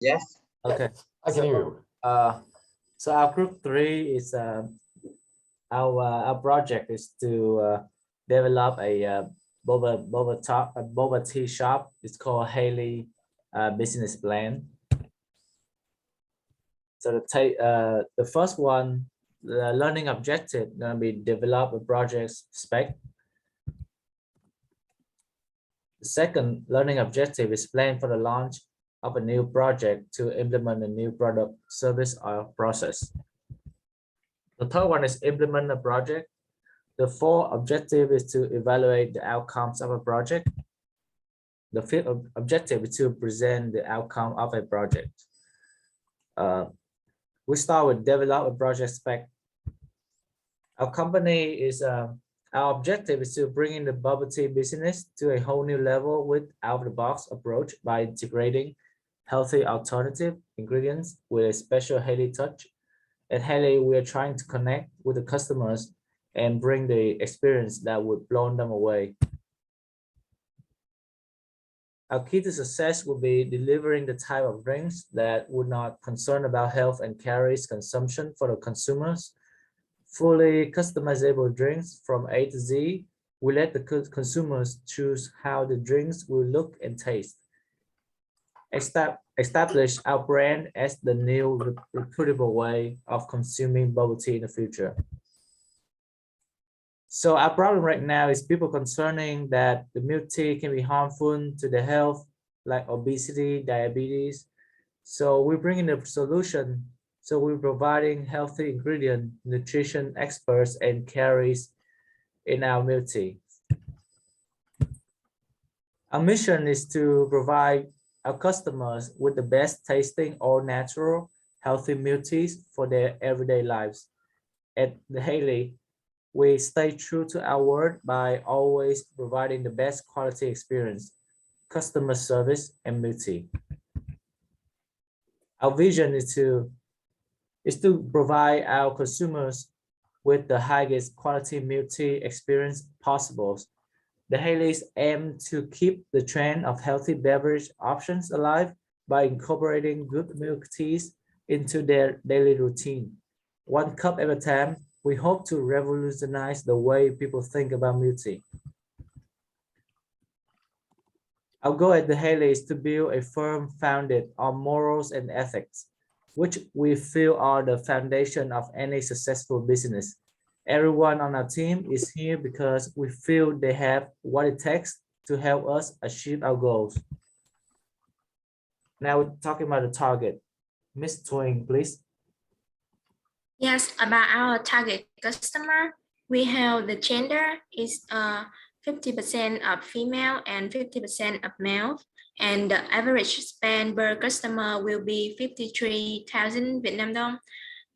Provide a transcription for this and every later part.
Yes. Okay, I can hear you. So our group 3 is our project is to develop a boba tea shop. It's called Haley business plan. So the first one, the learning objective, gonna be develop a project spec. The second learning objective is plan for the launch of a new project to implement a new product, service, or process. The third one is implement a project. The fourth objective is to evaluate the outcomes of a project. The fifth objective is to present the outcome of a project. We start with develop a project spec. Our company is our objective is to bring in the bubble tea business to a whole new level with out-of-the-box approach by integrating healthy alternative ingredients with a special Haley touch. At Haley, we are trying to connect with the customers and bring the experience that would blow them away. Our key to success will be delivering the type of drinks that would not concern about health and calories consumption for the consumers. Fully customizable drinks from A to Z. We let the consumers choose how the drinks will look and taste. Establish our brand as the new reputable way of consuming bubble tea in the future. So our problem right now is people concerning that the milk tea can be harmful to the health, like obesity, diabetes. So we're bringing the solution. So we're providing healthy ingredient, nutrition experts, and carries in our milk tea. Our mission is to provide our customers with the best tasting, all natural, healthy milk teas for their everyday lives. At the Haley, we stay true to our word by always providing the best quality experience, customer service, and milk tea. Our vision is to provide our consumers with the highest quality milk tea experience possible. The Haleys aim to keep the trend of healthy beverage options alive by incorporating good milk teas into their daily routine. One cup at a time, we hope to revolutionize the way people think about milk tea. Our goal at the Haley is to build a firm founded on morals and ethics, which we feel are the foundation of any successful business. Everyone on our team is here because we feel they have what it takes to help us achieve our goals. Now we're talking about the target. Miss Twing, please. Yes, about our target customer, we have the gender is 50% of female and 50% of male, and the average spend per customer will be 53,000 Vietnam dong.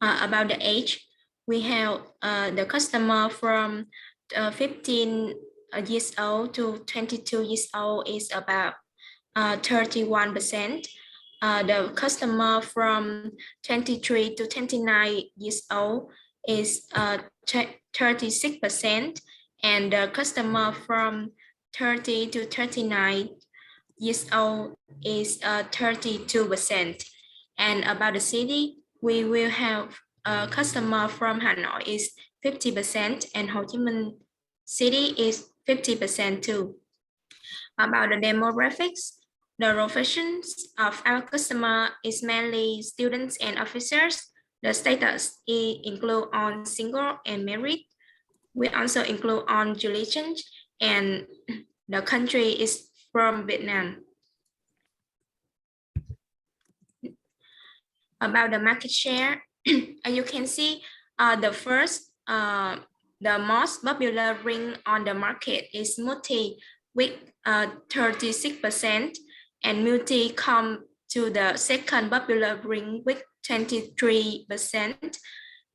About the age, we have the customer from 15 years old to 22 years old is about 31%. The customer from 23 to 29 years old is 36%, and the customer from 30 to 39 years old is 32%. And about the city, we will have a customer from Hanoi is 50%, and Ho Chi Minh City is 50% too. About the demographics, the professions of our customer is mainly students and officers. The status include on single and married. We also include on religion, and the country is from Vietnam. About the market share, you can see the most popular drink on the market is milk tea with 36%. And milk tea come to the second popular drink with 23%.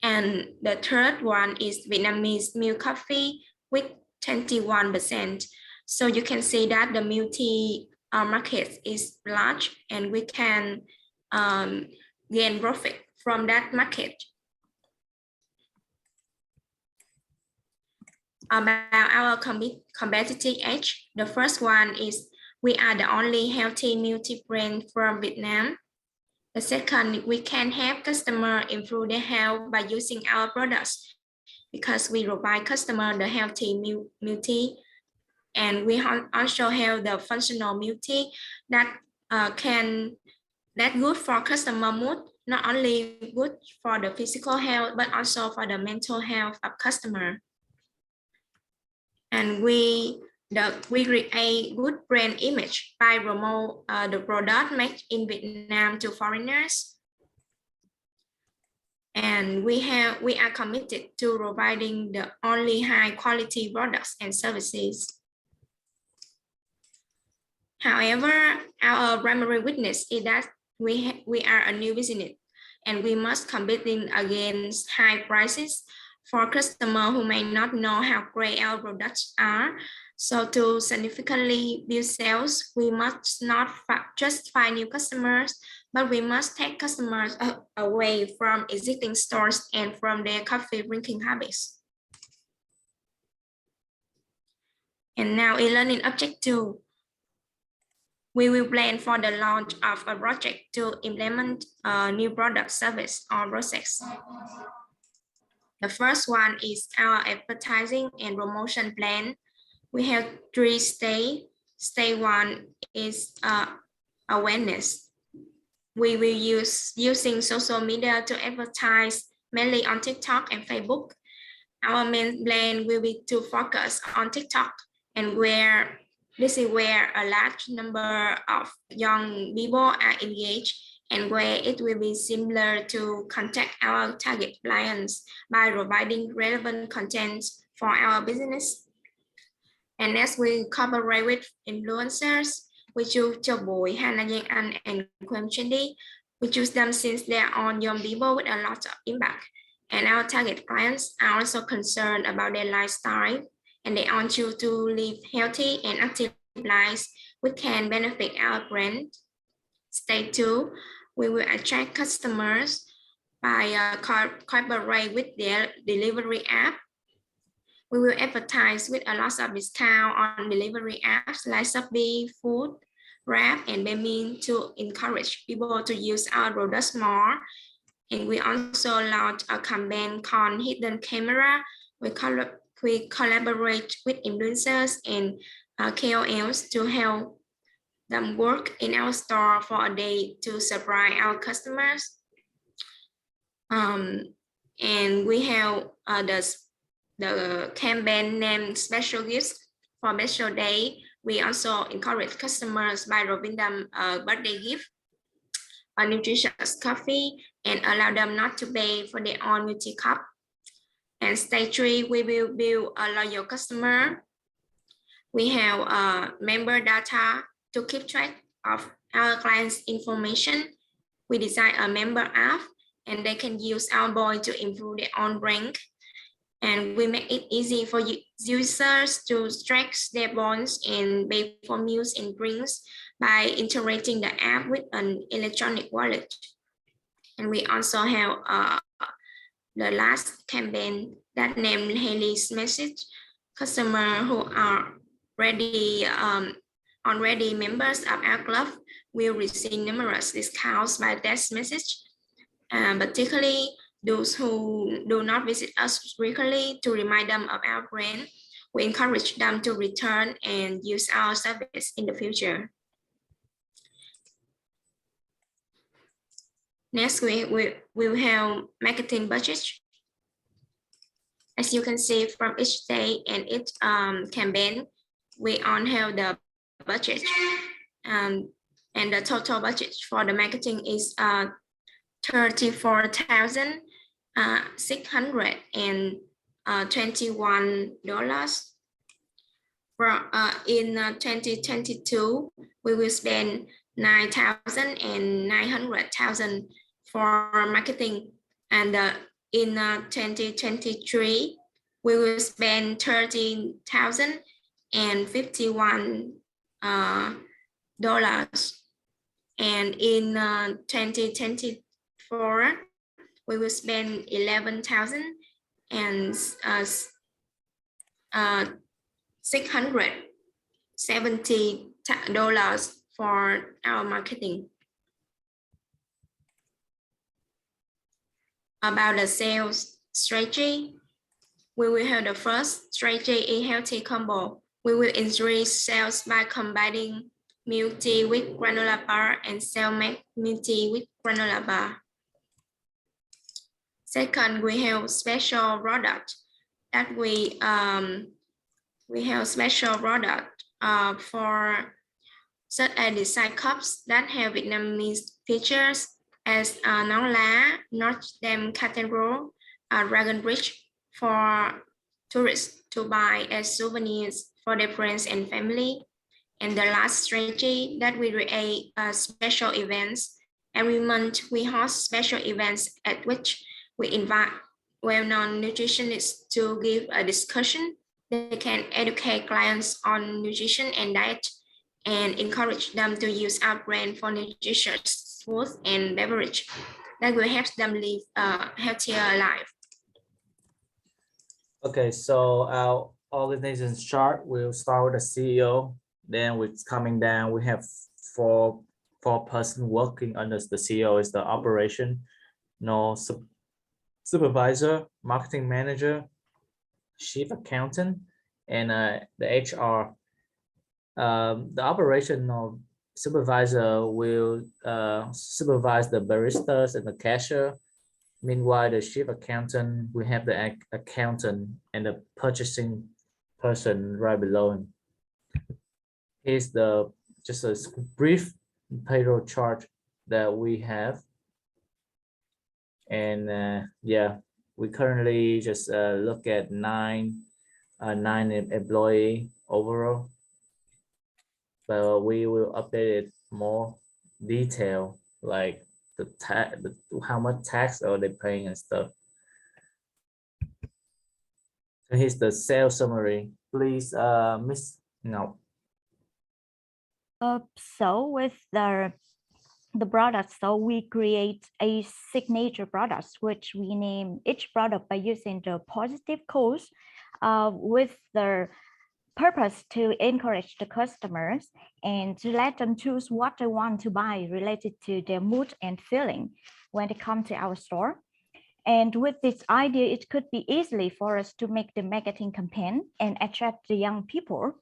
And the third one is Vietnamese milk coffee with 21%. So you can see that the milk tea market is large, and we can gain profit from that market. About our competitive edge, the first one is we are the only healthy milk tea brand from Vietnam. The second, we can help customer improve their health by using our products because we provide customer the healthy milk tea, and we also have the functional milk tea that good for customer mood, not only good for the physical health but also for the mental health of customer. And we create good brand image by promote the product made in Vietnam to foreigners. And we are committed to providing the only high quality products and services. However, our primary weakness is that we are a new business and we must competing against high prices for customers who may not know how great our products are. So to significantly build sales, we must not just find new customers, but we must take customers away from existing stores and from their coffee drinking habits. And now e-learning object 2. We will plan for the launch of a project to implement a new product, service, or process. The first one is our advertising and promotion plan. We have 3 stages. Stage 1 is awareness. We will using social media to advertise mainly on TikTok and Facebook. Our main plan will be to focus on TikTok, and this is where a large number of young people are engaged and where it will be similar to contact our target clients by providing relevant content for our business. And as we cooperate with influencers, we choose Châu Bùi, Hannah Giang Anh, and Quem Trendy. We choose them since they are all young people with a lot of impact. And our target clients are also concerned about their lifestyle, and they want you to live healthy and active lives which can benefit our brand. Stage 2, we will attract customers by cooperate with their delivery app. We will advertise with a lot of discount on delivery apps like Shopee, Food, Grab, and Baemin to encourage people to use our products more. And we also launched a campaign called Hidden Camera. We collaborate with influencers and KOLs to help them work in our store for a day to surprise our customers. And we have the campaign named Special Gifts for Special Day. We also encourage customers by giving them a birthday gift, a nutritious coffee, and allow them not to pay for their own multi-cup. And stage 3, we will build a loyal customer. We have member data to keep track of our clients' information. We design a member app, and they can use our points to improve their own rank. And we make it easy for users to track their points and pay for meals and drinks by integrating the app with an electronic wallet. And we also have the last campaign that named Haley's Message. Customers who are already members of our club will receive numerous discounts by text message, particularly those who do not visit us regularly. To remind them of our brand, we encourage them to return and use our service in the future. Next, we will have marketing budget. As you can see from each day and each campaign, we all have the budget, and the total budget for the marketing is $34,621. In 2022, we will spend $9,900 for marketing, and in 2023, we will spend $13,051. And in 2024, we will spend $11,670 for our marketing. about the sales strategy. We will have the first strategy in healthy combo. We will increase sales by combining milk tea with granola bar and sell milk tea with granola bar. Second, we have special product that we have special product for such as design cups that have Vietnamese features as nón lá, Notre Dame Cathedral, Dragon Bridge for tourists to buy as souvenirs for their friends and family. And the last strategy that we create special events. Every month we host special events at which we invite well-known nutritionists to give a discussion. They can educate clients on nutrition and diet and encourage them to use our brand for nutritious food and beverage that will help them live a healthier life. Okay, so our organization chart will start with the CEO. Then with coming down, we have four person working under the CEO is the operation, supervisor, marketing manager, chief accountant, and the HR. The operational supervisor will supervise the baristas and the cashier. Meanwhile, the chief accountant will have the accountant and the purchasing person right below him. Here's just a brief payroll chart that we have. And yeah, we currently just look at nine employee overall, but we will update it more detail, like how much tax are they paying and stuff. So here's the sales summary. Please, Miss No. So with the products, so we create a signature products, which we name each product by using the positive codes with the purpose to encourage the customers and to let them choose what they want to buy related to their mood and feeling when they come to our store. And with this idea, it could be easily for us to make the marketing campaign and attract the young people.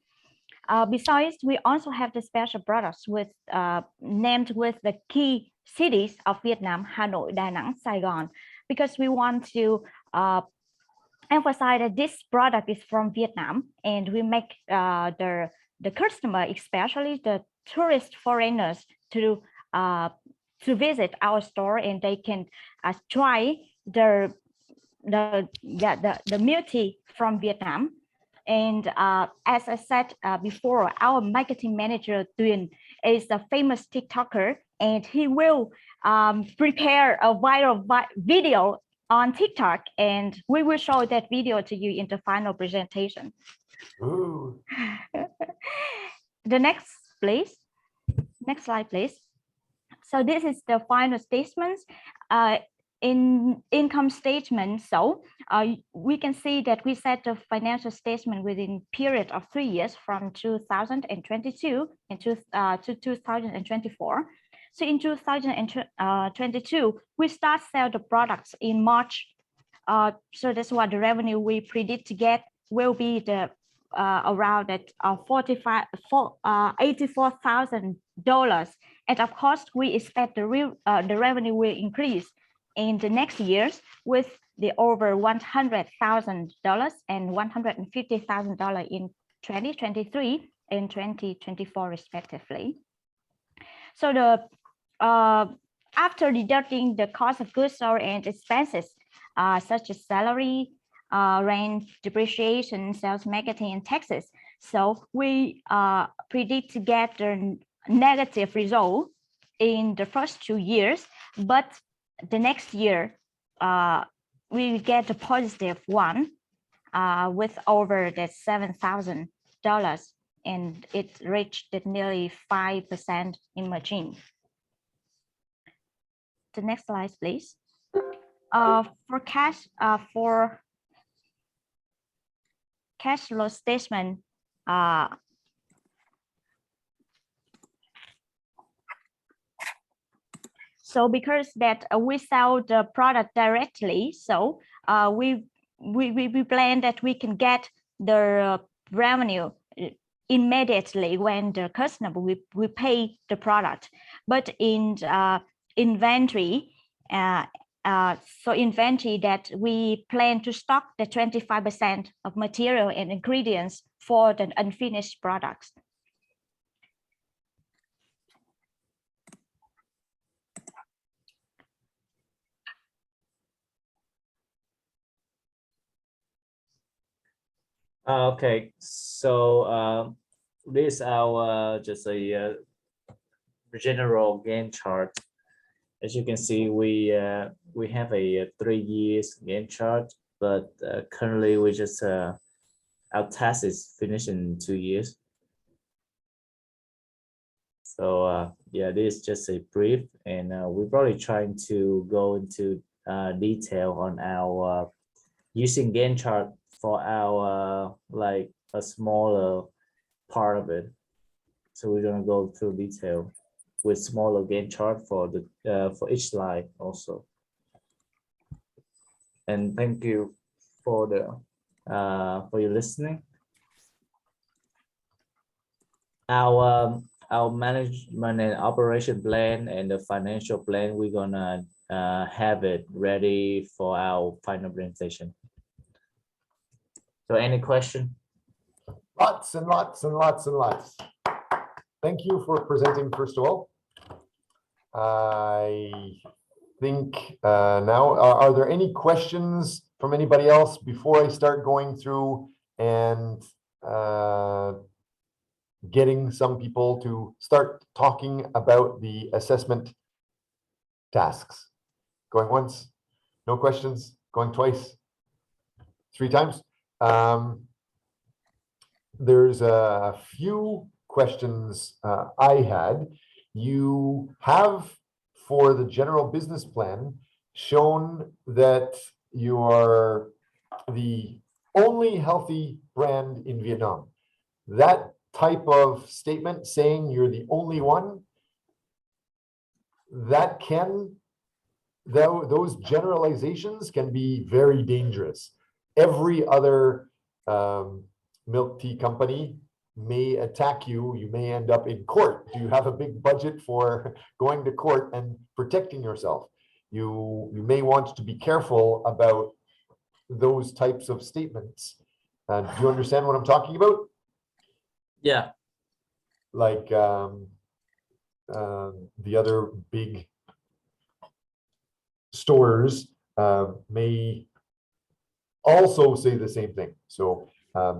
Besides, we also have the special products with named with the key cities of Vietnam, Hanoi, Da Nang, Saigon, because we want to emphasize that this product is from Vietnam, and we make the customer, especially the tourist foreigners, to visit our store, and they can try the milk tea from Vietnam. And as I said before, our marketing manager Tuyền is a famous TikToker, and he will prepare a viral video on TikTok, and we will show that video to you in the final presentation. The next, please. Next slide, please. So this is the final statements. In income statement, so we can see that we set the financial statement within period of 3 years from 2022 to 2024. So in 2022, we start sell the products in March. So that's what the revenue we predict to get will be the around at $84,000. And of course, we expect the revenue will increase in the next years with the over $100,000 and $150,000 in 2023 and 2024 respectively. So the after deducting the cost of goods sold and expenses such as salary, rent, depreciation, sales, marketing, and taxes, so we predict to get the negative result in the first 2 years, but the next year we get a positive one with over the $7,000, and it reached nearly 5% in margin. The next slide, please. For cash flow statement, So because that we sell the product directly, so we plan that we can get the revenue immediately when the customer we pay the product. But in inventory, so inventory that we plan to stock the 25% of material and ingredients for the unfinished products. Okay, so this is our just a general Gantt chart. As you can see, we have a 3 years Gantt chart, but currently we just our task is finished in 2 years. So yeah, this is just a brief, and we're probably trying to go into detail on our using Gantt chart for our like a smaller part of it. So we're gonna go through detail with smaller Gantt chart for the for each slide also. And thank you for the for your listening. Our management and operation plan and the financial plan, we're gonna have it ready for our final presentation. So any question? Lots and lots and lots and lots. Thank you for presenting, first of all. I think now, are there any questions from anybody else before I start going through and getting some people to start talking about the assessment tasks? Going once, no questions, going twice, 3 times. There's a few questions I had. You have, for the general business plan, shown that you are the only healthy brand in Vietnam. That type of statement saying you're the only one, that can, those generalizations can be very dangerous. Every other milk tea company may attack you. You may end up in court. Do you have a big budget for going to court and protecting yourself? You may want to be careful about those types of statements. Do you understand what I'm talking about? Yeah. Like the other big stores may also say the same thing. So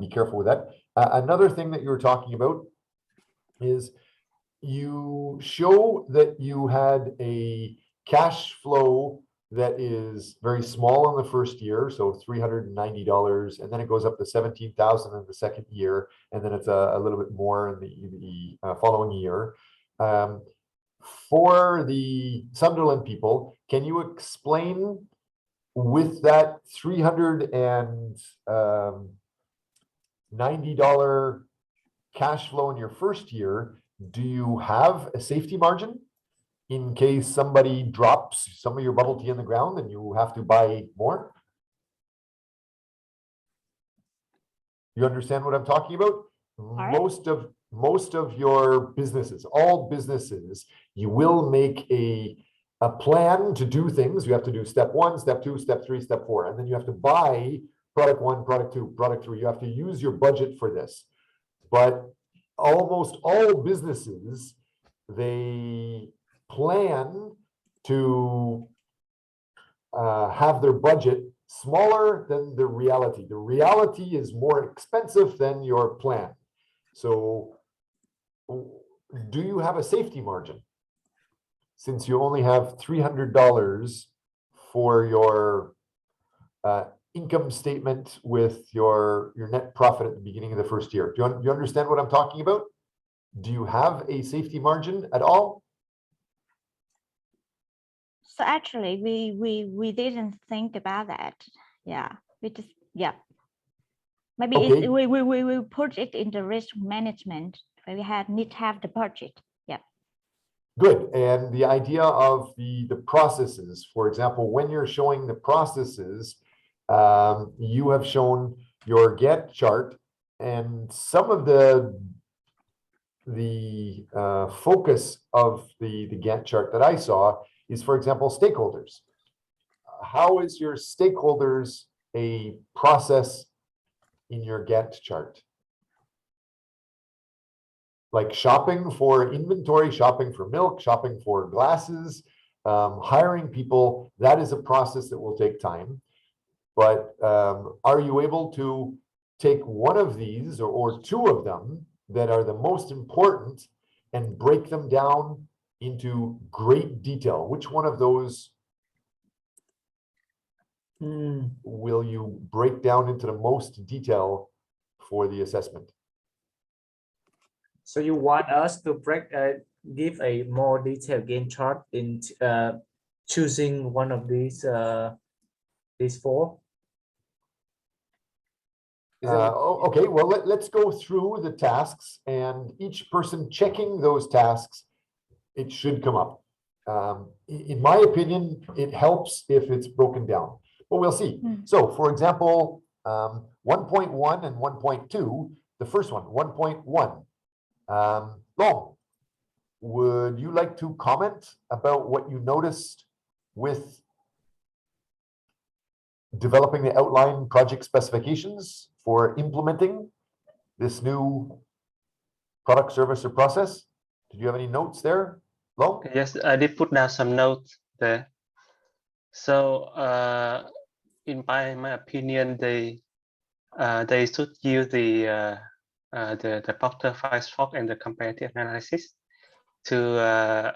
be careful with that. Another thing that you were talking about is you show that you had a cash flow that is very small in the first year, so $390, and then it goes up to $17,000 in the second year, and then it's a little bit more in the following year. For the Sunderland people, can you explain with that $390 cash flow in your first year, do you have a safety margin in case somebody drops some of your bubble tea in the ground and you have to buy more? You understand what I'm talking about? Right. Most of your businesses, all businesses, you will make a plan to do things. You have to do step 1, step 2, step 3, step 4, and then you have to buy product 1, product 2, product 3. You have to use your budget for this. But almost all businesses, they plan to have their budget smaller than the reality. The reality is more expensive than your plan. So do you have a safety margin? Since you only have $300 for your income statement with your net profit at the beginning of the first year. Do you understand what I'm talking about? Do you have a safety margin at all? So actually, we didn't think about that. Yeah, we just maybe Okay. we put it in the risk management where we need to have the budget. Yeah. Good. And the idea of the processes, for example, when you're showing the processes, you have shown your Gantt chart, and some of the focus of the Gantt chart that I saw is, for example, stakeholders. How is your stakeholders a process in your Gantt chart? Like shopping for inventory, shopping for milk, shopping for glasses, hiring people, that is a process that will take time. But are you able to take one of these or two of them that are the most important and break them down into great detail? Which one of those will you break down into the most detail for the assessment? So you want us to give a more detailed Gantt chart in choosing one of these four? Okay, well, let's go through the tasks, and each person checking those tasks, it should come up. In my opinion, it helps if it's broken down, but we'll see. So, for example, 1.1 and 1.2, the first one, 1.1. Long, would you like to comment about what you noticed with developing the outline project specifications for implementing this new product, service, or process? Did you have any notes there, Long? Yes, I did put down some notes there. So, in my opinion, they should use the Projdev&ops and the comparative analysis to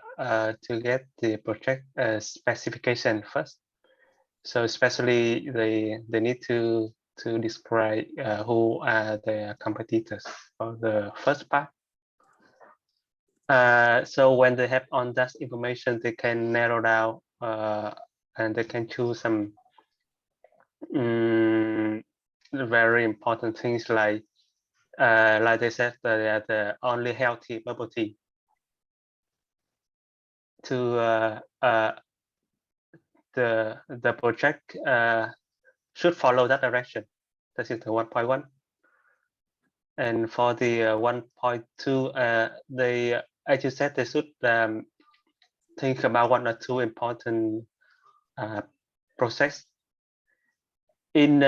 get the project specification first. So especially they need to describe who are their competitors for the first part. So when they have all that information, they can narrow down and they can choose some very important things like they said, they are the only healthy bubble tea. To the project should follow that direction. That is the 1.1. And for the 1.2, they, as you said, they should think about one or two important process. In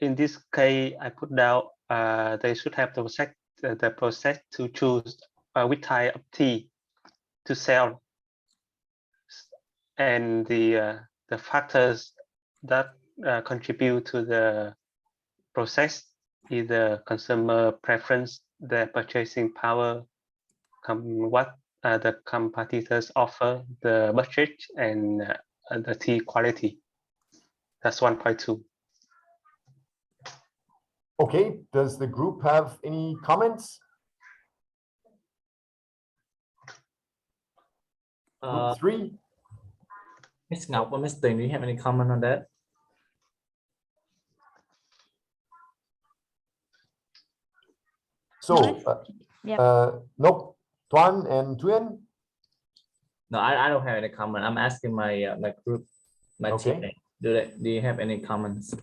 this case, I put down they should have the process to choose which type of tea to sell, and the factors that contribute to the process, either consumer preference, the purchasing power, what the competitors offer, the budget, and the tea quality. That's 1.2. Okay, does the group have any comments? Group 3? Ms. Ngọc or Ms. Tình, do you have any comment on that? So, nope. Tuan and Tuyen? No, I don't have any comment. I'm asking my my group, my team. Do you have any comments?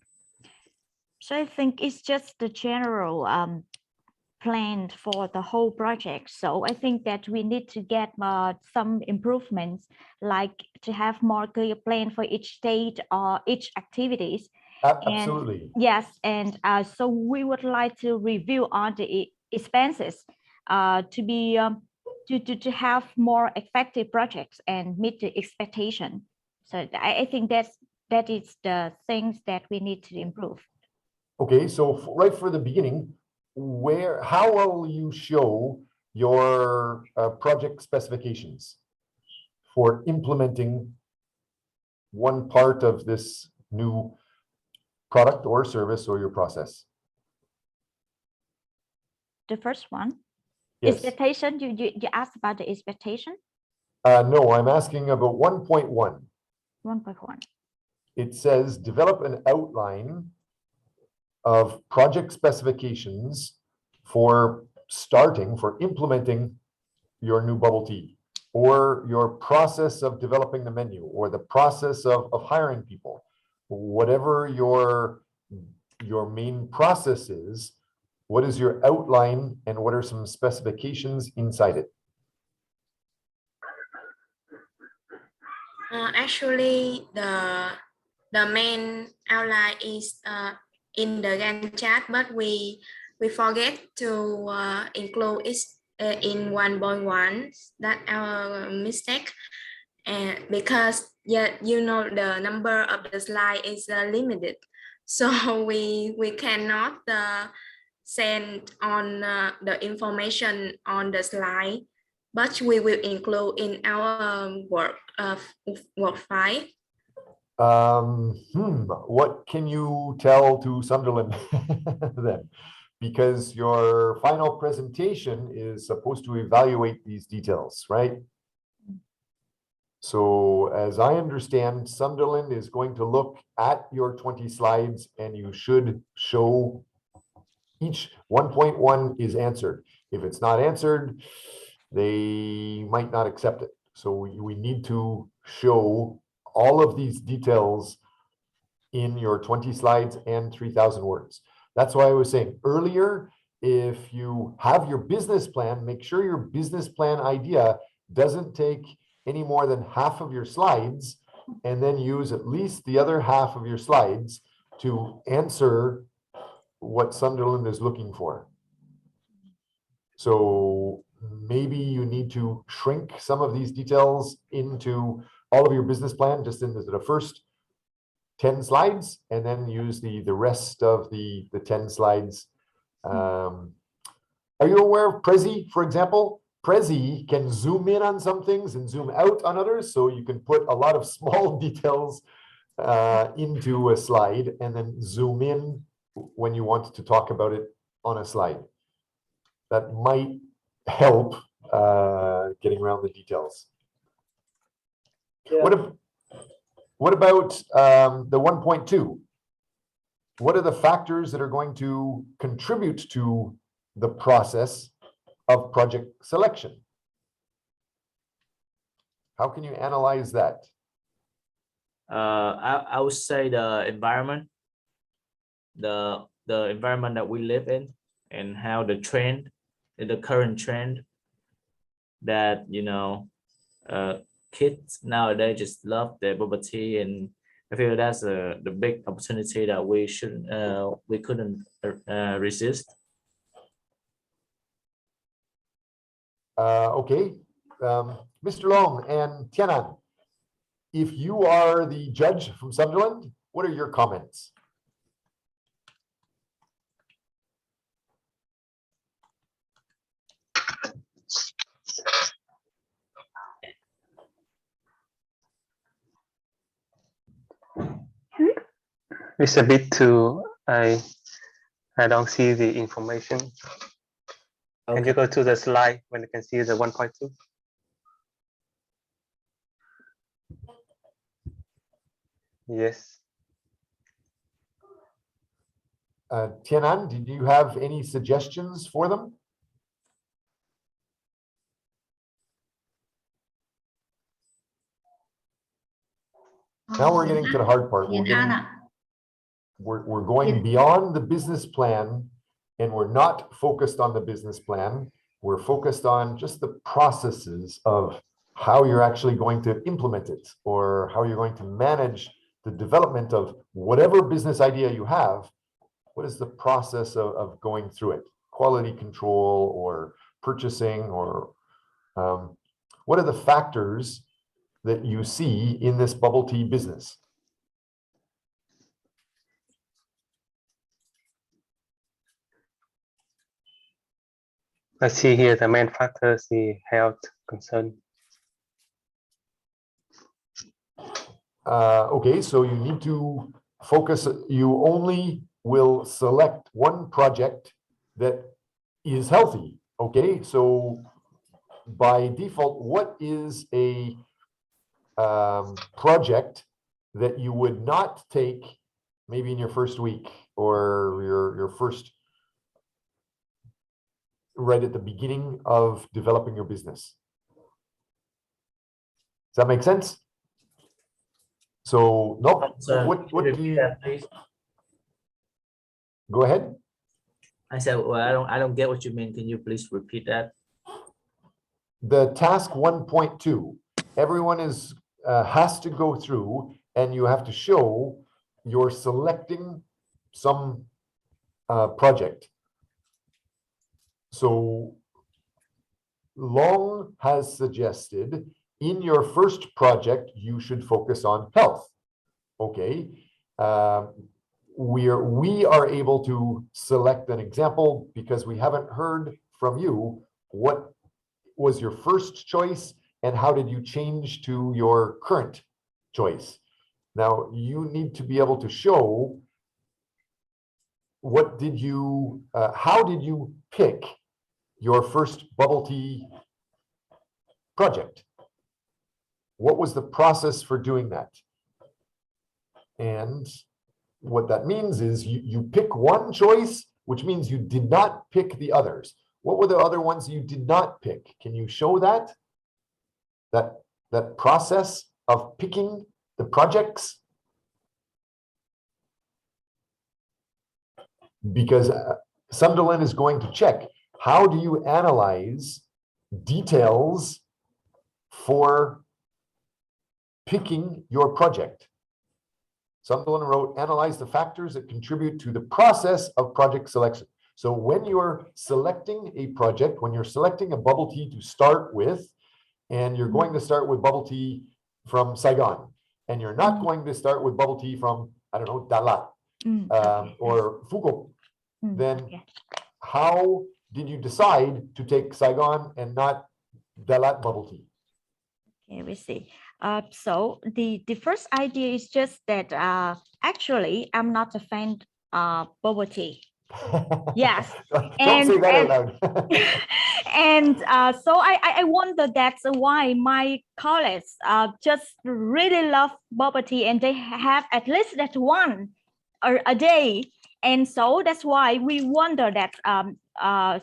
So I think it's just the general plan for the whole project. So I think that we need to get some improvements, like to have more clear plan for each stage or each activities. Absolutely. And, yes, and so we would like to review on the expenses to be to have more effective projects and meet the expectation. So I think that is the things that we need to improve. Okay, so right for the beginning, how will you show your project specifications for implementing one part of this new product or service or your process? The first one, yes. Expectation. You asked about the expectation. No, I'm asking about 1.1. 1.1. It says develop an outline of project specifications for implementing your new bubble tea. or your process of developing the menu, or the process of hiring people, whatever your main process is, what is your outline and what are some specifications inside it? Actually, the main outline is in the Gantt chart, but we forget to include it in 1.1. That our mistake, and because you know the number of the slide is limited, so we cannot send on the information on the slide, but we will include in our work file. What can you tell to Sunderland then? Because your final presentation is supposed to evaluate these details, right? So as I understand, Sunderland is going to look at your 20 slides and you should show each 1.1 is answered. If it's not answered, they might not accept it. So we need to show all of these details in your 20 slides and 3,000 words. That's why I was saying earlier, if you have your business plan, make sure your business plan idea doesn't take any more than half of your slides, and then use at least the other half of your slides to answer what Sunderland is looking for. So maybe you need to shrink some of these details into all of your business plan, just in the first 10 slides, and then use the rest of the 10 slides. Are you aware of Prezi, for example? Prezi can zoom in on some things and zoom out on others, so you can put a lot of small details into a slide and then zoom in when you want to talk about it on a slide. That might help getting around the details. Yeah. What about the 1.2? What are the factors that are going to contribute to the process of project selection? How can you analyze that? I would say the environment, the environment that we live in, and how the current trend that, you know, kids nowadays just love their bubble tea, and I feel that's the big opportunity that we couldn't resist. Okay, Mr. Long and Tianan, if you are the judge from Sunderland, what are your comments? It's a bit too, I don't see the information. Okay. Can you go to the slide when you can see the 1.2? Yes. Tianan, did you have any suggestions for them? Now we're getting to the hard part. We're going beyond the business plan, and we're not focused on the business plan. We're focused on just the processes of how you're actually going to implement it, or how you're going to manage the development of whatever business idea you have. What is the process of going through it? Quality control or purchasing, or what are the factors that you see in this bubble tea business? I see here the main factor is the health concern. Okay, so you need to focus. You only will select one project that is healthy. Okay, so by default, what is a project that you would not take maybe in your first week, or your first, right at the beginning of developing your business? that make sense? So no, So, what can you do repeat you that, please? go ahead? I said, well, I don't get what you mean. Can you please repeat that? The task 1.2, everyone is has to go through, and you have to show you're selecting some project. So Long has suggested in your first project, you should focus on health. Okay. We are able to select an example because we haven't heard from you. What was your first choice and how did you change to your current choice? Now you need to be able to show what did you, how did you pick your first bubble tea project? What was the process for doing that? And what that means is you pick one choice, which means you did not pick the others. What were the other ones you did not pick? Can you show that? That process of picking the projects? Because Sunderland is going to check, how do you analyze details for picking your project? Sunderland wrote, analyze the factors that contribute to the process of project selection. So when you're selecting a project, when you're selecting a bubble tea to start with, and you're going to start with bubble tea from Saigon, and you're not going to start with bubble tea from, I don't know, Dalat or Fukuoka, then how did you decide to take Saigon and not Dalat bubble tea? Okay, we see. So the first idea is just that actually I'm not a fan of bubble tea. Yes. Don't say that out loud. And so I wonder that's why my colleagues just really love bubble tea and they have at least that one a day. And so that's why we wonder that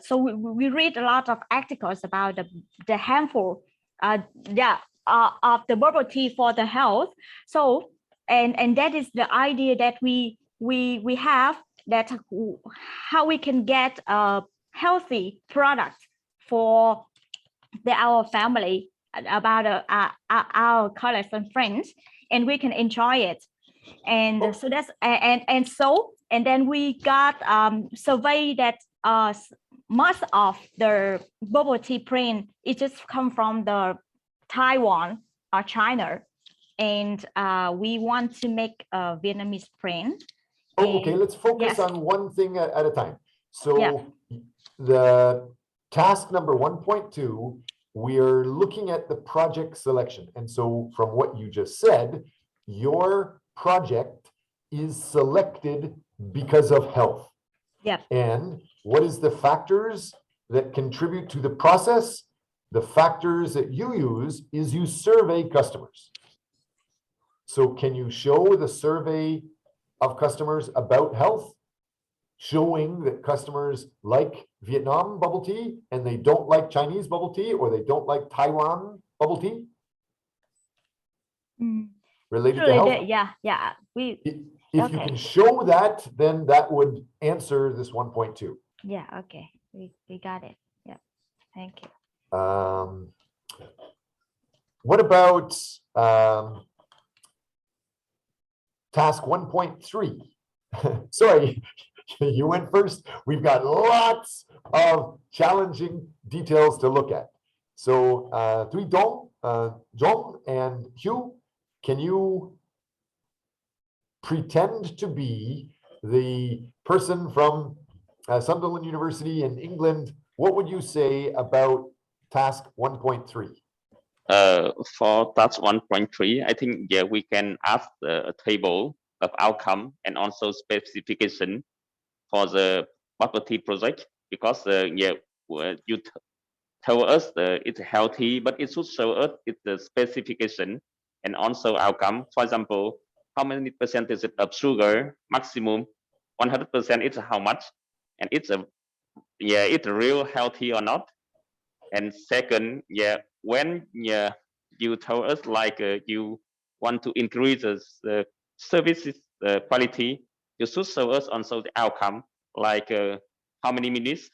so we read a lot of articles about the harmful of the bubble tea for the health. So and that is the idea that we have, that how we can get a healthy product for our family, about our colleagues and friends, and we can enjoy it. And so that's and then we got survey that most of the bubble tea brand, it just come from the Taiwan or China, and we want to make a Vietnamese brand. Okay, let's focus yes. on one thing at a time. So Yeah. the task number 1.2, we are looking at the project selection. And so from what you just said, your project is selected because of health. Yeah. And what is the factors that contribute to the process? The factors that you use is you survey customers. So can you show the survey of customers about health, showing that customers like Vietnam bubble tea and they don't like Chinese bubble tea, or they don't like Taiwan bubble tea? Related to health? Yeah. If you can show that, then that would answer this 1.2. Yeah, okay. We got it. Yeah. Thank you. What about task 1.3? Sorry, you went first. We've got lots of challenging details to look at. So Thuy Dong, Jong and Hugh, can you pretend to be the person from Sunderland University in England? What would you say about task 1.3? For task 1.3, I think, yeah, we can ask a table of outcome and also specification for the bubble tea project, because yeah, you tell us it's healthy, but it should show us it's the specification and also outcome. For example, how many percentage of sugar, maximum 100% it's how much, and it's real healthy or not. And second, yeah, when you told us like you want to increase the services quality. You should show us also the outcome, like how many minutes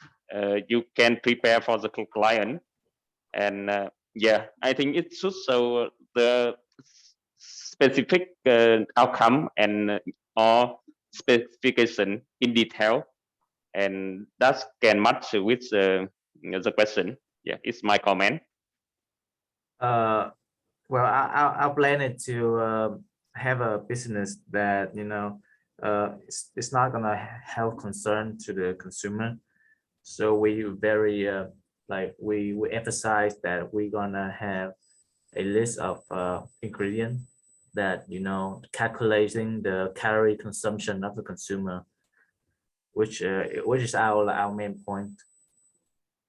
you can prepare for the client. And yeah, I think it should show the specific outcome and or specification in detail, and that can match with the question. Yeah, it's my comment. Well, I'll plan it to have a business that, you know, it's not gonna have concern to the consumer. So we very like we emphasize that we're gonna have a list of ingredient that, you know, calculating the calorie consumption of the consumer, which is our main point.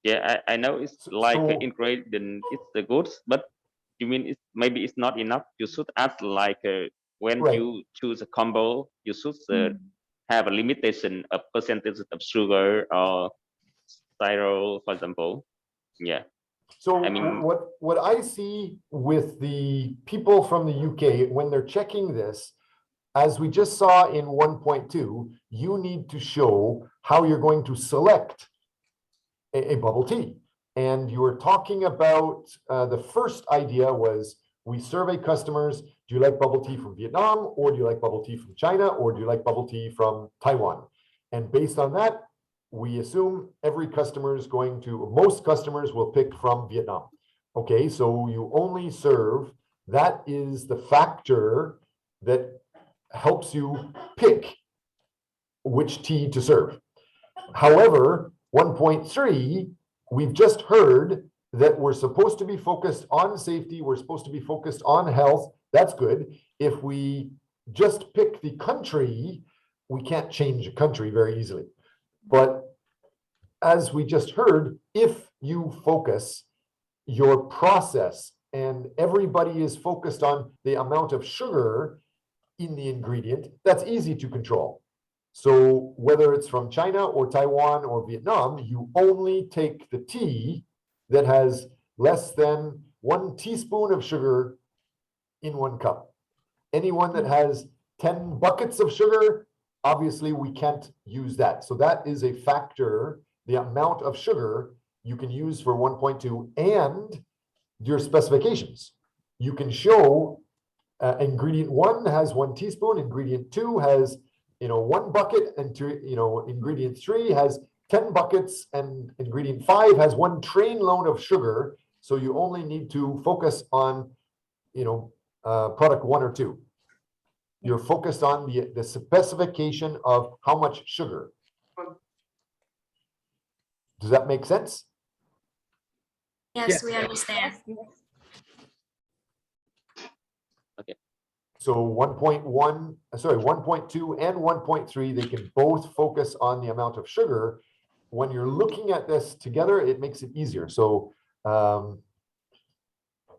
Yeah, I know it's like So- ingredient, it's the goods, but you mean it's maybe it's not enough. You should add like when Right. you choose a combo, you should have a limitation of percentage of sugar or styro, for example. Yeah. So I mean- what I see with the people from the UK when they're checking this, as we just saw in 1.2, you need to show how you're going to select a bubble tea. And you were talking about the first idea was we survey customers, do you like bubble tea from Vietnam, or do you like bubble tea from China, or do you like bubble tea from Taiwan? And based on that, we assume every customer is going to, most customers will pick from Vietnam. Okay, so you only serve, that is the factor that helps you pick which tea to serve. However, 1.3, we've just heard that we're supposed to be focused on safety, we're supposed to be focused on health. That's good. If we just pick the country, we can't change a country very easily. But as we just heard, if you focus your process and everybody is focused on the amount of sugar in the ingredient, that's easy to control. So whether it's from China or Taiwan or Vietnam, you only take the tea that has less than 1 teaspoon of sugar in 1 cup. Anyone that has 10 buckets of sugar, obviously we can't use that. So that is a factor, the amount of sugar you can use for 1.2 and your specifications. You can show ingredient 1 has 1 teaspoon, ingredient 2 has 1 bucket, and ingredient 3 has 10 buckets, and ingredient 5 has 1 train load of sugar. So you only need to focus on product 1 or 2. You're focused on the specification of how much sugar. Does that make sense? Yes, we understand. Okay. So 1.1, sorry, 1.2 and 1.3, they can both focus on the amount of sugar. When you're looking at this together, it makes it easier. So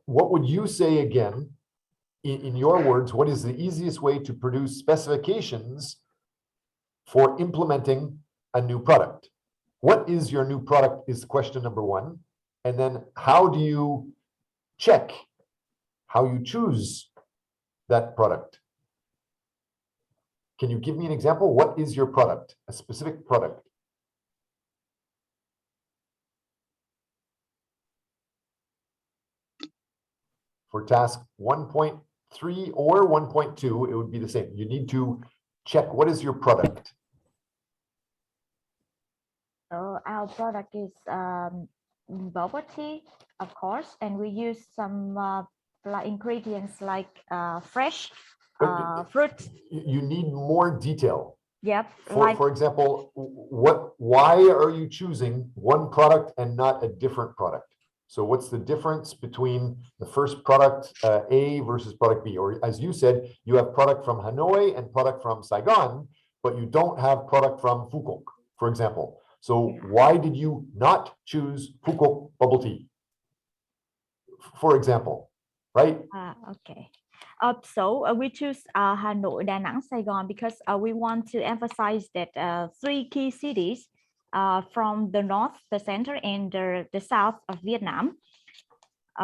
what would you say again, in your words, what is the easiest way to produce specifications for implementing a new product? What is your new product is question number 1. And then how do you check how you choose that product? Can you give me an example? What is your product, a specific product? For task 1.3 or 1.2, it would be the same. You need to check what is your product. So our product is bubble tea, of course, and we use some ingredients like fresh fruit. You need more detail. Yep. For example, why are you choosing one product and not a different product? So what's the difference between the first product A versus product B? Or as you said, you have product from Hanoi and product from Saigon, but you don't have product from Phuket, for example. So why did you not choose Phuket bubble tea? For example, right? Okay. So we choose Hanoi, Da Nang, Saigon because we want to emphasize that 3 key cities from the north, the center, and the south of Vietnam.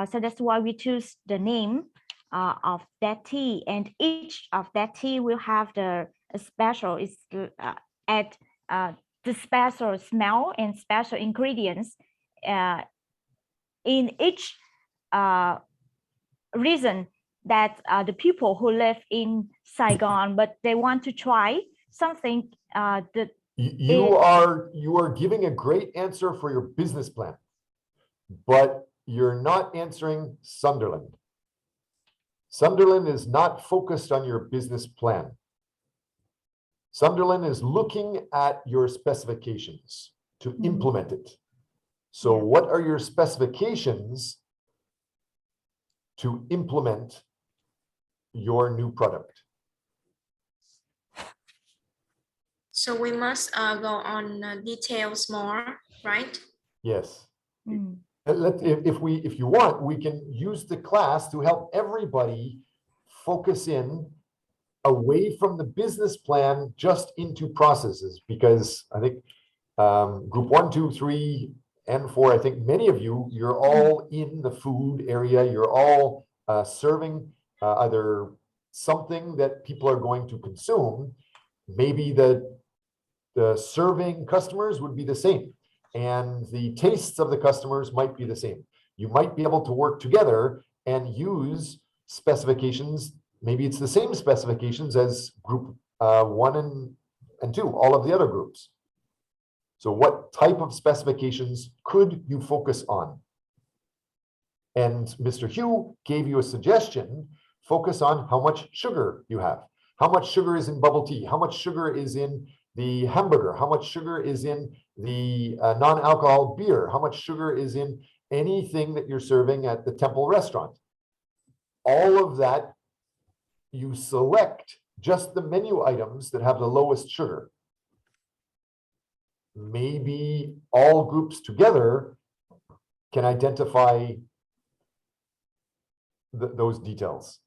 So that's why we choose the name of that tea, and each of that tea will have the special add the special smell and special ingredients in each reason that the people who live in Saigon, but they want to try something that you are giving a great answer for your business plan, but you're not answering Sunderland. Sunderland is not focused on your business plan. Sunderland is looking at your specifications to implement it. So what are your specifications to implement your new product? So we must go on details more, right? Yes. If you want, we can use the class to help everybody focus in away from the business plan just into processes, because I think group 1, 2, 3, and 4, I think many of you're all in the food area. You're all serving either something that people are going to consume. Maybe the serving customers would be the same, and the tastes of the customers might be the same. You might be able to work together and use specifications. Maybe it's the same specifications as group 1 and 2, all of the other groups. So what type of specifications could you focus on? And Mr. Hugh gave you a suggestion. Focus on how much sugar you have. How much sugar is in bubble tea? How much sugar is in the hamburger? How much sugar is in the non-alcohol beer? How much sugar is in anything that you're serving at the Temple restaurant? All of that, you select just the menu items that have the lowest sugar. Maybe all groups together can identify those details.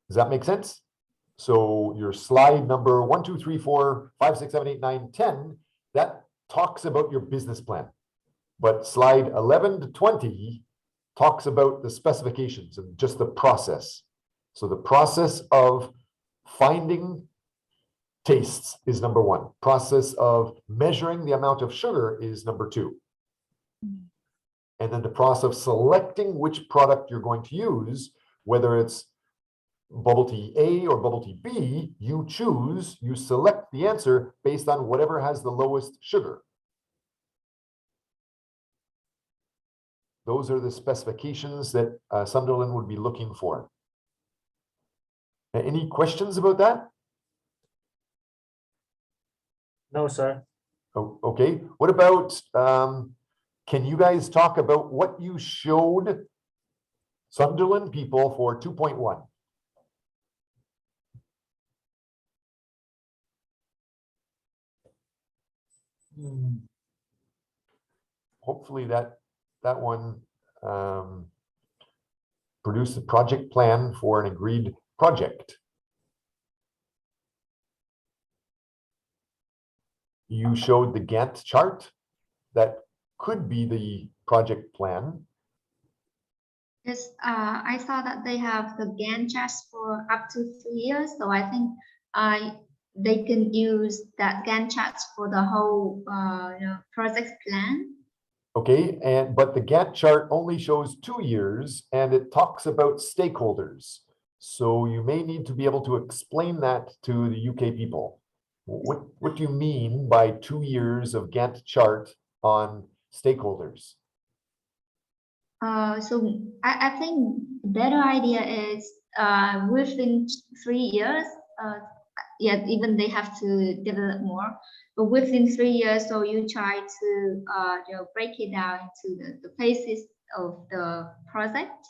Does that make sense? So your slide number 1, 2, 3, 4, 5, 6, 7, 8, 9, 10, that talks about your business plan. But slide 11 to 20 talks about the specifications and just the process. So the process of finding tastes is number 1. Process of measuring the amount of sugar is number 2. And then the process of selecting which product you're going to use, whether it's bubble tea A or bubble tea B, you select the answer based on whatever has the lowest sugar. Those are the specifications that Sunderland would be looking for. Any questions about that? No, sir. Oh, okay. What about, can you guys talk about what you showed Sunderland people for 2.1? Hopefully that one produced a project plan for an agreed project. You showed the Gantt chart. That could be the project plan. Yes, I saw that they have the Gantt charts for up to 3 years. So I think they can use that Gantt charts for the whole project plan. Okay, but the Gantt chart only shows 2 years and it talks about stakeholders. So you may need to be able to explain that to the UK people. What do you mean by 2 years of Gantt chart on stakeholders? So I think the better idea is within 3 years, even they have to develop more, but within 3 years, so you try to break it down into the phases of the project.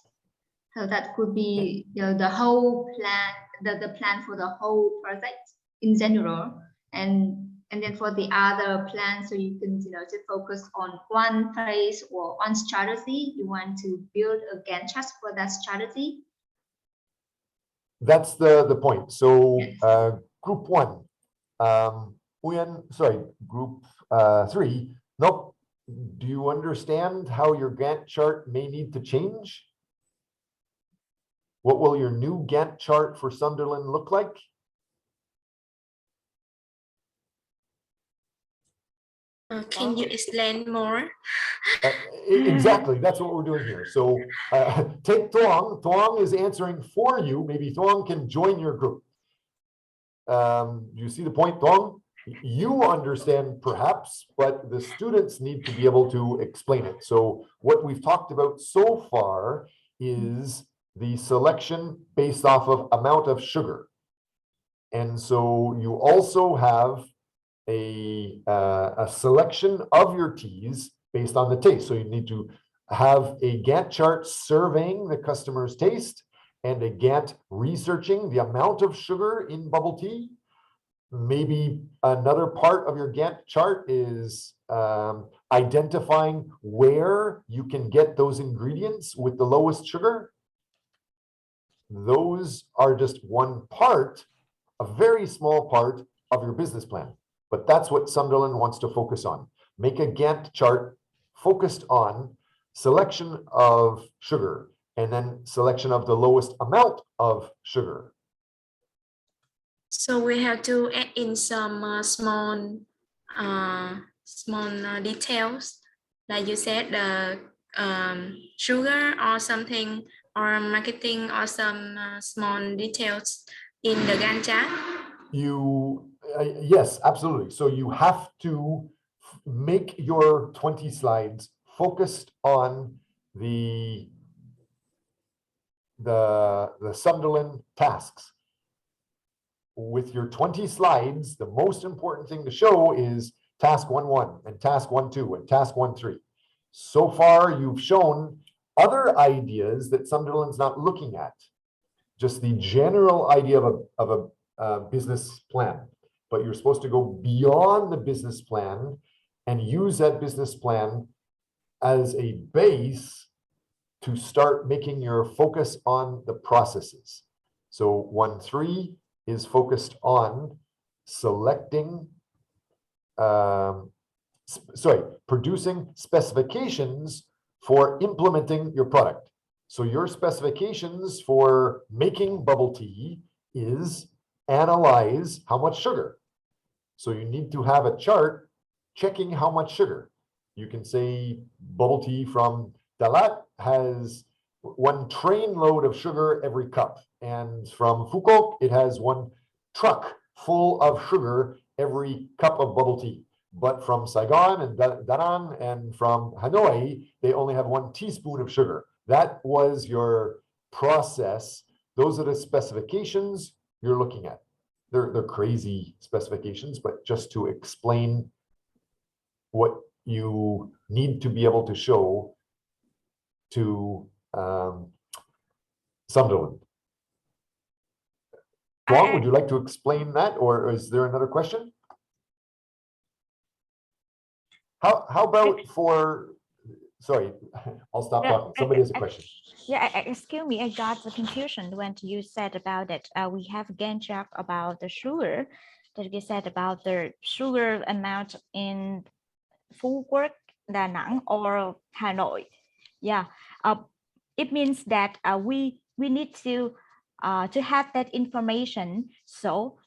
So that could be the whole plan, the plan for the whole project in general, and then for the other plans, so you can to focus on one phase or one strategy. You want to build a Gantt chart for that strategy. That's the point. So Yes. group 1, group 3. Nope. Do you understand how your Gantt chart may need to change? What will your new Gantt chart for Sunderland look like? Can you explain more? Exactly, that's what we're doing here. So take Thuong. Thuong is answering for you. Maybe Thuong can join your group. You see the point, Thuong? You understand perhaps, but the students need to be able to explain it. So what we've talked about so far is the selection based off of amount of sugar. And so you also have a selection of your teas based on the taste. So you need to have a Gantt chart surveying the customer's taste and a Gantt researching the amount of sugar in bubble tea. Maybe another part of your Gantt chart is identifying where you can get those ingredients with the lowest sugar. Those are just one part, a very small part of your business plan. But that's what Sunderland wants to focus on. Make a Gantt chart focused on selection of sugar and then selection of the lowest amount of sugar. So we have to add in some small details, like you said, the sugar or something, or marketing, or some small details in the Gantt chart. Yes, absolutely. So you have to make your 20 slides focused on the Sunderland tasks. With your 20 slides, the most important thing to show is task 1.1 and task 1.2 and task 1.3. So far, you've shown other ideas that Sunderland's not looking at, just the general idea of a business plan. But you're supposed to go beyond the business plan and use that business plan as a base to start making your focus on the processes. So 1.3 is focused on selecting, producing specifications for implementing your product. So your specifications for making bubble tea is analyze how much sugar. So you need to have a chart checking how much sugar. You can say bubble tea from Dalat has 1 train load of sugar every cup. And from Phuket, it has 1 truck full of sugar every cup of bubble tea. But from Saigon and Da Nang and from Hanoi, they only have 1 teaspoon of sugar. That was your process. Those are the specifications you're looking at. They're crazy specifications, but just to explain what you need to be able to show to Sunderland. Thuong, would you like to explain that, or is there another question? How about for, sorry, I'll stop talking. Somebody has a question. Yeah, excuse me, I got the confusion when you said about it. We have Gantt chart about the sugar, that you said about the sugar amount in Phuket, Da Nang, or Hanoi. Yeah, it means that we need to have that information. So,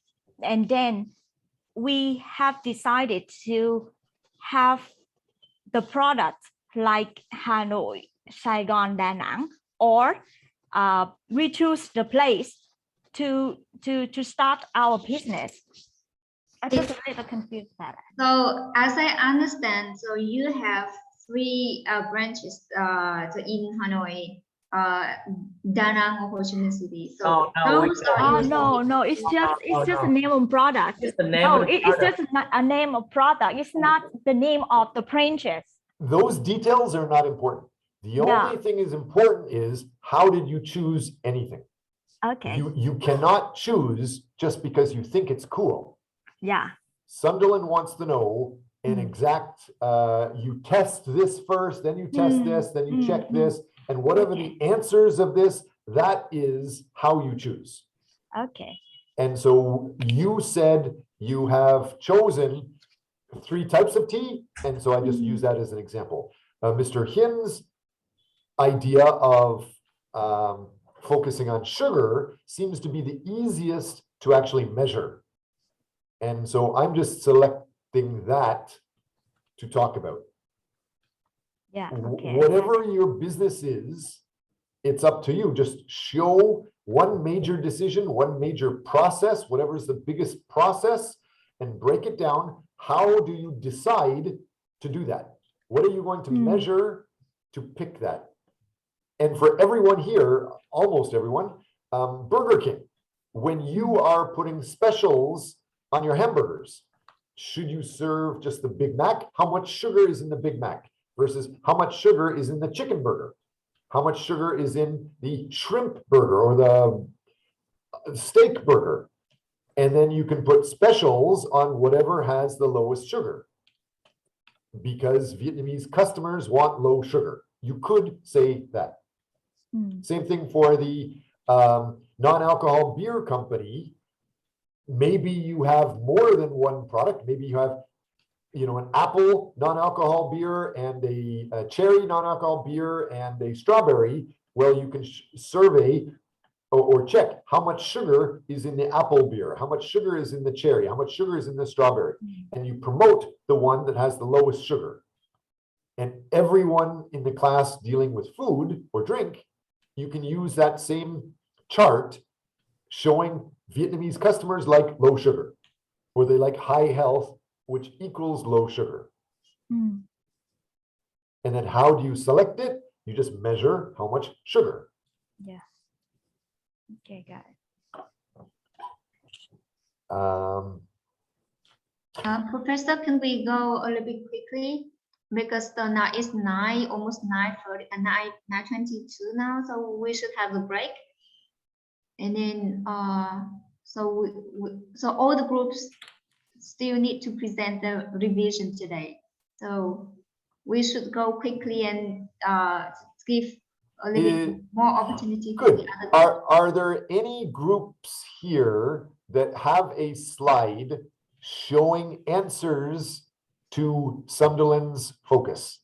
and then we have decided to have the product like Hanoi, Saigon, Da Nang, or we choose the place to start our business. I just a little confused about it. So as I understand, so you have 3 branches in Hanoi, Da Nang, or Ho Chi Minh City. So those are no, it's just a name of product. It's the name No, of the it's just not a name of product. It's not the name of the branches. Those details are not important. The only thing is important is how did you choose anything? Okay. You cannot choose just because you think it's cool. Yeah. Sunderland wants to know an exact, you test this first, then you test this, then you check this, and whatever the answers of this, that is how you choose. Okay. And so you said you have chosen 3 types of tea, and so I just use that as an example. Mr. Hin's idea of focusing on sugar seems to be the easiest to actually measure. And so I'm just selecting that to talk about. Yeah. Okay. Whatever your business is, it's up to you. Just show one major decision, one major process, whatever is the biggest process, and break it down. How do you decide to do that? What are you going to measure to pick that? And for everyone here, almost everyone, Burger King, when you are putting specials on your hamburgers, should you serve just the Big Mac? How much sugar is in the Big Mac versus how much sugar is in the chicken burger? How much sugar is in the shrimp burger or the steak burger? And then you can put specials on whatever has the lowest sugar, because Vietnamese customers want low sugar. You could say that. Same thing for the non-alcohol beer company. Maybe you have more than one product. Maybe you have, an apple non-alcohol beer and a cherry non-alcohol beer and a strawberry. Well, you can survey or check how much sugar is in the apple beer, how much sugar is in the cherry, how much sugar is in the strawberry, and you promote the one that has the lowest sugar. And everyone in the class dealing with food or drink, you can use that same chart showing Vietnamese customers like low sugar, or they like high health, which equals low sugar. And then how do you select it? You just measure how much sugar. Yeah. Okay, got it. Professor, can we go a little bit quickly? Because now it's almost 9:30 and 9:22 now, so we should have a break. And then, so all the groups still need to present the revision today. So we should go quickly and give a little bit more opportunity. Good. Are there any groups here that have a slide showing answers to Sunderland's focus?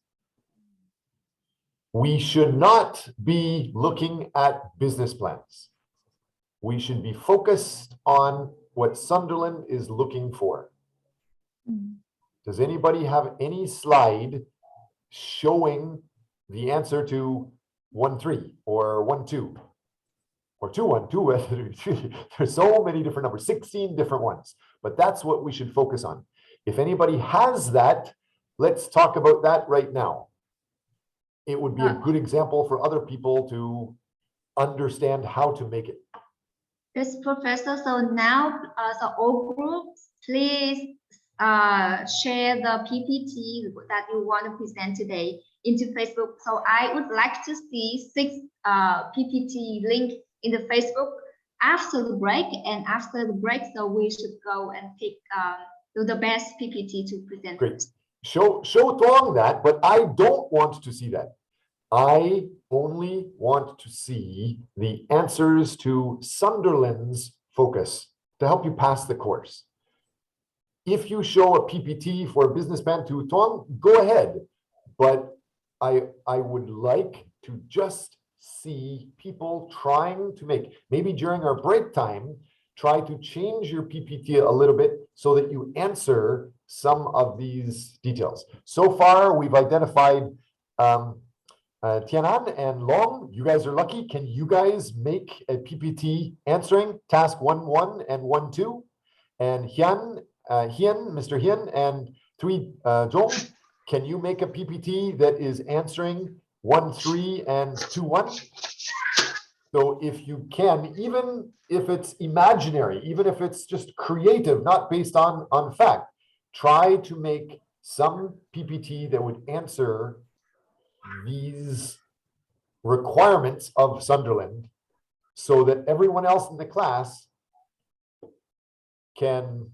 We should not be looking at business plans. We should be focused on what Sunderland is looking for. Does anybody have any slide showing the answer to 1-3 or 1-2 or 2-1-2? There's so many different numbers, 16 different ones, but that's what we should focus on. If anybody has that, let's talk about that right now. It would be a good example for other people to understand how to make it. Yes, Professor. So now, so all groups, please share the PPT that you want to present today into Facebook. So I would like to see 6 PPT link in the Facebook after the break, and after the break, so we should go and pick do the best PPT to present. Great. Show Tuong that, but I don't want to see that. I only want to see the answers to Sunderland's focus to help you pass the course. If you show a PPT for a business plan to Tuong, go ahead. But I would like to just see people trying to make, maybe during our break time, try to change your PPT a little bit so that you answer some of these details. So far, we've identified Tianan and Long. You guys are lucky. Can you guys make a PPT answering task 1-1 and 1-2? And Mr. Hien and Thuy Jong, can you make a PPT that is answering 1-3 and 2-1? So if you can, even if it's imaginary, even if it's just creative, not based on fact, try to make some PPT that would answer these requirements of Sunderland so that everyone else in the class can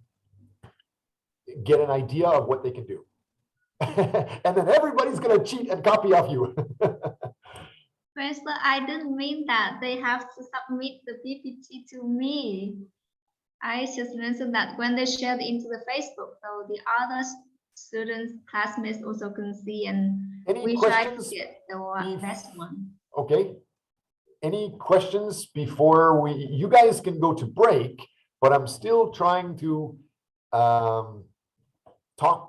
get an idea of what they can do. And then everybody's going to cheat and copy off you. Professor, I didn't mean that they have to submit the PPT to me. I just mentioned that when they share it into the Facebook, so the others students, classmates also can see, and Any we try to questions? get the best one. Okay. Any questions before you guys can go to break, but I'm still trying to talk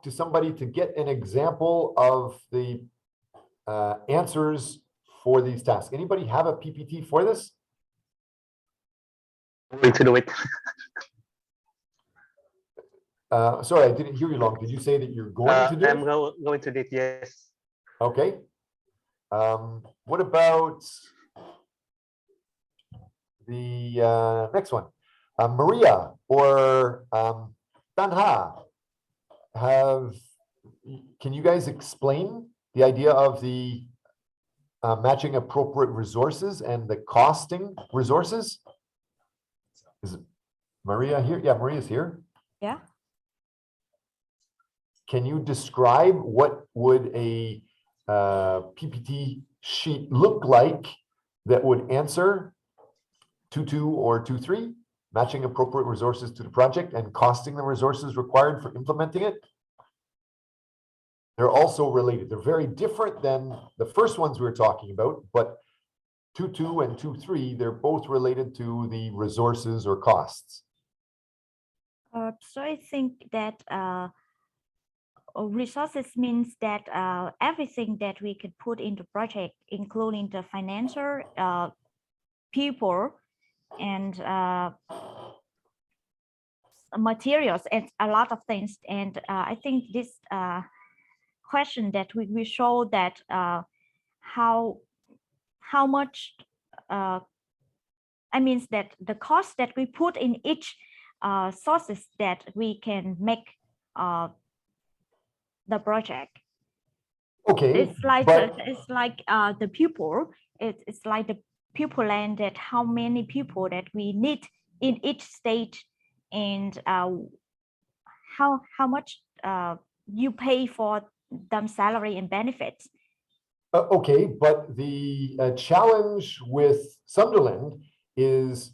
to somebody to get an example of the answers for these tasks. Anybody have a PPT for this? Going to do it. Sorry, I didn't hear you long. Did you say that you're going to do I'm it? going to do it, yes. Okay. What about the next one? Maria or Tanha, can you guys explain the idea of the matching appropriate resources and the costing resources? Is Maria here? Yeah, Maria's here. Yeah. Can you describe what would a PPT sheet look like that would answer 2.2 or 2.3, matching appropriate resources to the project and costing the resources required for implementing it? They're also related. They're very different than the first ones we were talking about, but 2.2 and 2.3, they're both related to the resources or costs. So I think that resources means that everything that we could put into project, including the financial, people, and materials, and a lot of things. And I think this question that we show that how much I mean that the cost that we put in each sources that we can make the project. Okay, It's like but the pupil. It's like the pupil and that how many people that we need in each stage, and how much you pay for them salary and benefits. okay, but the challenge with Sunderland is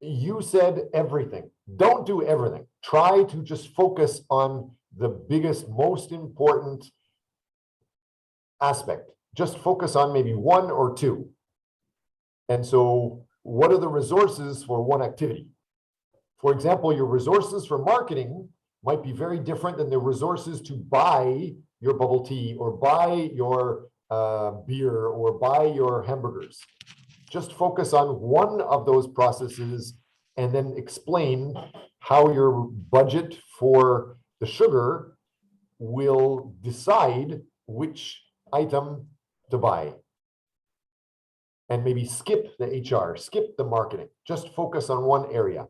you said everything. Don't do everything. Try to just focus on the biggest, most important aspect. Just focus on maybe one or two. And so what are the resources for one activity? For example, your resources for marketing might be very different than the resources to buy your bubble tea or buy your beer or buy your hamburgers. Just focus on one of those processes and then explain how your budget for the sugar will decide which item to buy. And maybe skip the HR, skip the marketing, just focus on one area.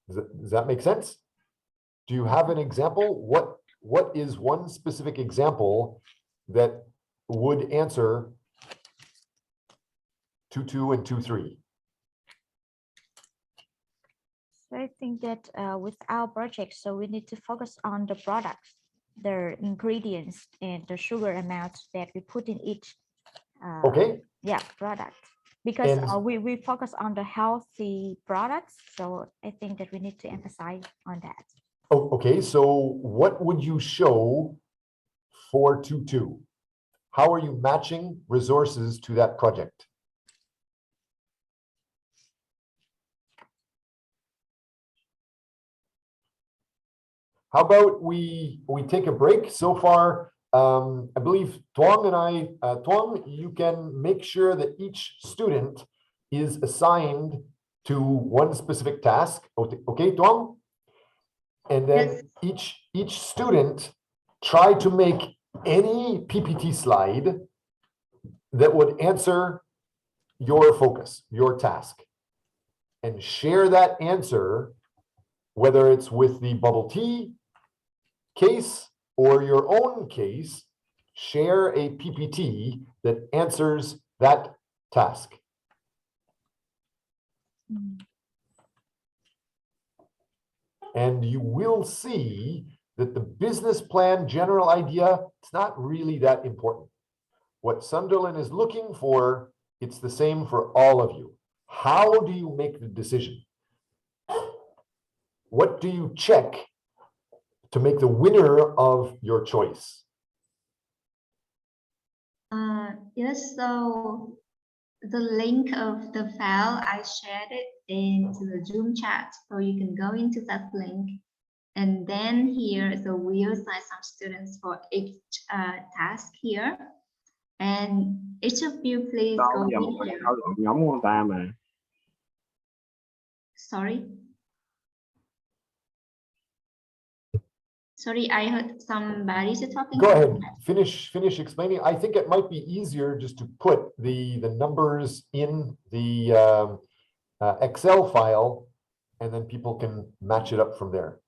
Does that make sense? Do you have an example? What is one specific example that would answer 2.2 and 2.3? So I think that with our project, so we need to focus on the products, the ingredients, and the sugar amounts that we put in each product. Because we focus on the healthy products, so I think that we need to emphasize on that. Oh, okay, so what would you show for 2.2? How are you matching resources to that project? How about we take a break? So far, I believe Tuong and Tuong, you can make sure that each student is assigned to one specific task. Okay, Tuong? And then each student try to make any PPT slide that would answer your focus, your task, and share that answer, whether it's with the bubble tea case or your own case. Share a PPT that answers that task. And you will see that the business plan general idea, it's not really that important. What Sunderland is looking for, it's the same for all of you. How do you make the decision? what do you check to make the winner of your choice? Yes, so the link of the file, I shared it into the Zoom chat, so you can go into that link. And then here, so we assign some students for each task here. And each of you please go in here. Nhóm của người ta mà. Sorry. Sorry, I heard somebody talking. Go ahead, finish explaining. I think it might be easier just to put the numbers in the Excel file, and then people can match it up from there.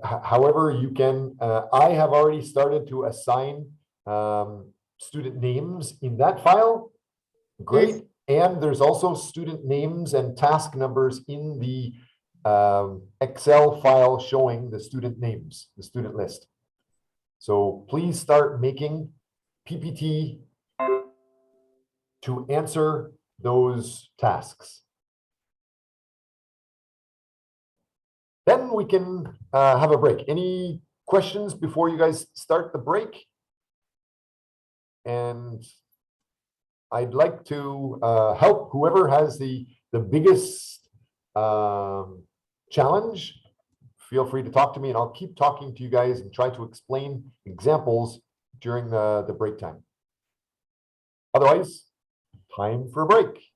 However, you can, I have already started to assign student names in that file. Great. Yes. And there's also student names and task numbers in the Excel file showing the student names, the student list. So please start making PPT to answer those tasks. Then we can have a break. Any questions before you guys start the break? And I'd like to help whoever has the biggest challenge. Feel free to talk to me, and I'll keep talking to you guys and try to explain examples during the break time. Otherwise, time for a break.